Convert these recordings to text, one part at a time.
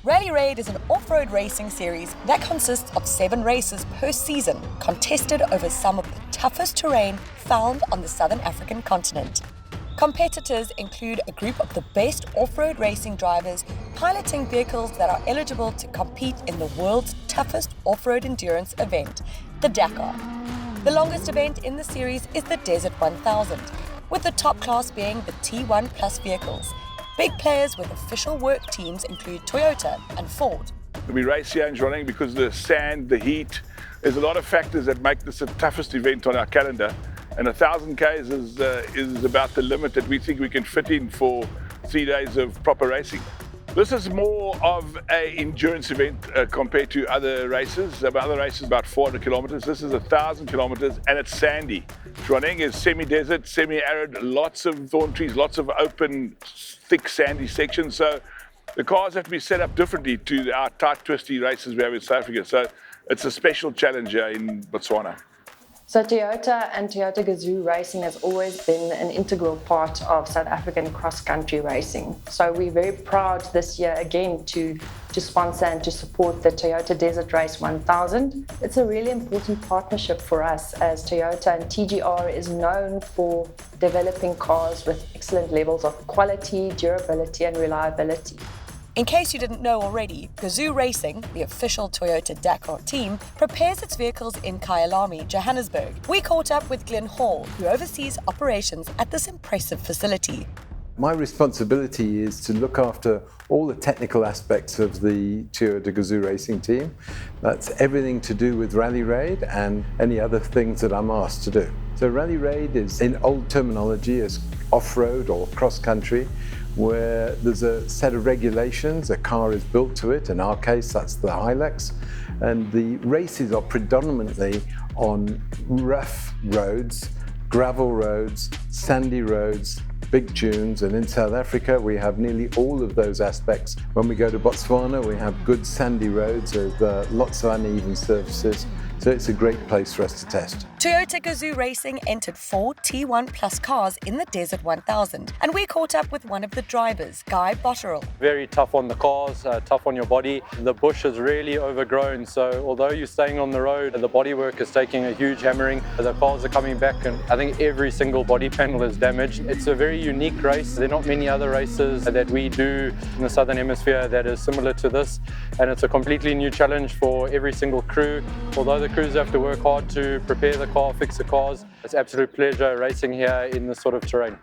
Rally Raid is an off-road racing series that consists of 7 races per season, contested over some of the toughest terrain found on the southern African continent. Competitors include a group of the best off-road racing drivers piloting vehicles that are eligible to compete in the world's toughest off-road endurance event, the Dakar. The longest event in the series is the Desert 1000, with the top class being the T1 Plus vehicles. Big players with official work teams include Toyota and Ford. We race here in gruelling because the sand, the heat, there's a lot of factors that make this the toughest event on our calendar. And 1,000 Ks is about the limit that we think we can fit in for 3 days of proper racing. This is more of an endurance event compared to other races. Other races about 400 kilometers. This is 1,000 kilometers and it's sandy. Gruelling is semi-desert, semi-arid, lots of thorn trees, lots of open, thick, sandy sections. So the cars have to be set up differently to our tight, twisty races we have in South Africa. So it's a special challenge here in Botswana. So Toyota and Toyota Gazoo Racing has always been an integral part of South African cross-country racing. So we're very proud this year again to sponsor and to support the Toyota Desert Race 1000. It's a really important partnership for us as Toyota and TGR is known for developing cars with excellent levels of quality, durability and reliability. In case you didn't know already, Gazoo Racing, the official Toyota Dakar team, prepares its vehicles in Kyalami, Johannesburg. We caught up with Glenn Hall, who oversees operations at this impressive facility. My responsibility is to look after all the technical aspects of the Toyota Gazoo Racing team. That's everything to do with Rally Raid and any other things that I'm asked to do. So Rally Raid is, in old terminology, is off-road or cross-country, where there's a set of regulations, a car is built to it, in our case that's the Hilux, and the races are predominantly on rough roads, gravel roads, sandy roads, big dunes, and in South Africa we have nearly all of those aspects. When we go to Botswana we have good sandy roads with lots of uneven surfaces, so it's a great place for us to test. Toyota Gazoo Racing entered 4 T1 Plus cars in the Desert 1000, and we caught up with one of the drivers, Guy Botterill. Very tough on the cars, tough on your body. The bush is really overgrown, so although you're staying on the road, the bodywork is taking a huge hammering. The cars are coming back and I think every single body panel is damaged. It's a very unique race. There are not many other races that we do in the Southern Hemisphere that is similar to this, and it's a completely new challenge for every single crew. Although the crews have to work hard to prepare the car, fix the cars, it's an absolute pleasure racing here in this sort of terrain.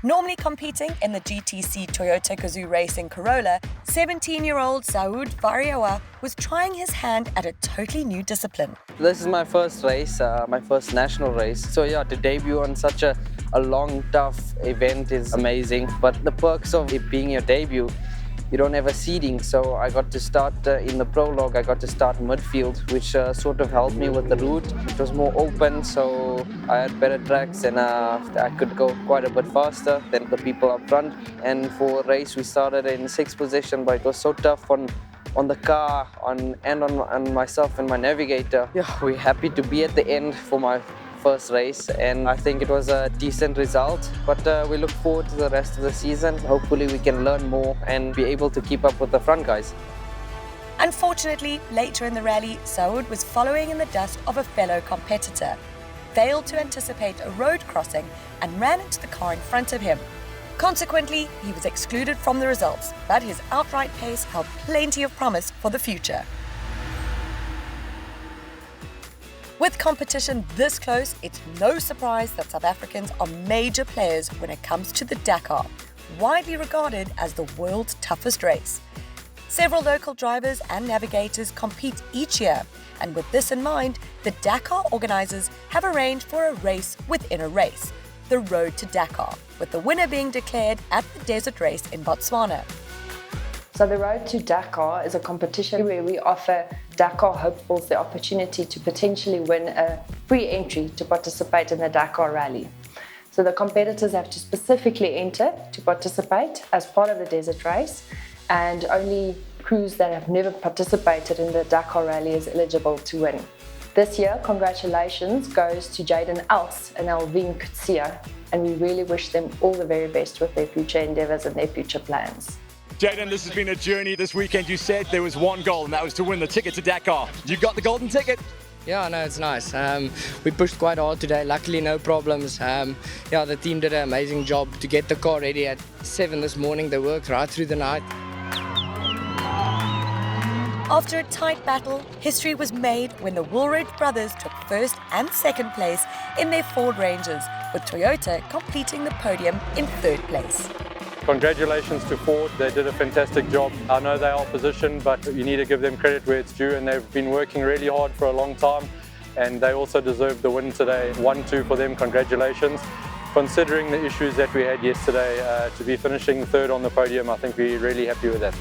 Normally competing in the GTC Toyota Gazoo Racing Corolla, 17-year-old Saud Variawa was trying his hand at a totally new discipline. This is my first race, my first national race. So yeah, to debut on such a long, tough event is amazing. But the perks of it being your debut, you don't have a seeding, so I got to start in the prologue, I got to start midfield, which sort of helped me with the route. It was more open, so I had better tracks and I could go quite a bit faster than the people up front. And for a race, we started in 6th position, but it was so tough on the car on myself and my navigator. Yeah, we're happy to be at the end for my first race, and I think it was a decent result, but we look forward to the rest of the season. Hopefully we can learn more and be able to keep up with the front guys. Unfortunately, later in the rally, Saud was following in the dust of a fellow competitor, failed to anticipate a road crossing and ran into the car in front of him. Consequently, he was excluded from the results, but his outright pace held plenty of promise for the future. With competition this close, it's no surprise that South Africans are major players when it comes to the Dakar, widely regarded as the world's toughest race. Several local drivers and navigators compete each year, and with this in mind, the Dakar organisers have arranged for a race within a race, the Road to Dakar, with the winner being declared at the Desert Race in Botswana. So the Road to Dakar is a competition where we offer Dakar hopefuls the opportunity to potentially win a free entry to participate in the Dakar Rally. So the competitors have to specifically enter to participate as part of the Desert Race, and only crews that have never participated in the Dakar Rally is eligible to win. This year, congratulations goes to Jaden Els and Alvin Kutsia, and we really wish them all the very best with their future endeavours and their future plans. Jaden, this has been a journey this weekend. You said there was one goal, and that was to win the ticket to Dakar. You got the golden ticket? Yeah, no, it's nice. We pushed quite hard today, luckily no problems. Yeah, the team did an amazing job to get the car ready at 7 this morning. They worked right through the night. After a tight battle, history was made when the Woolridge brothers took first and second place in their Ford Rangers, with Toyota completing the podium in third place. Congratulations to Ford, they did a fantastic job. I know they are positioned, but you need to give them credit where it's due, and they've been working really hard for a long time, and they also deserve the win today. 1-2 for them, congratulations. Considering the issues that we had yesterday, to be finishing third on the podium, I think we're really happy with that.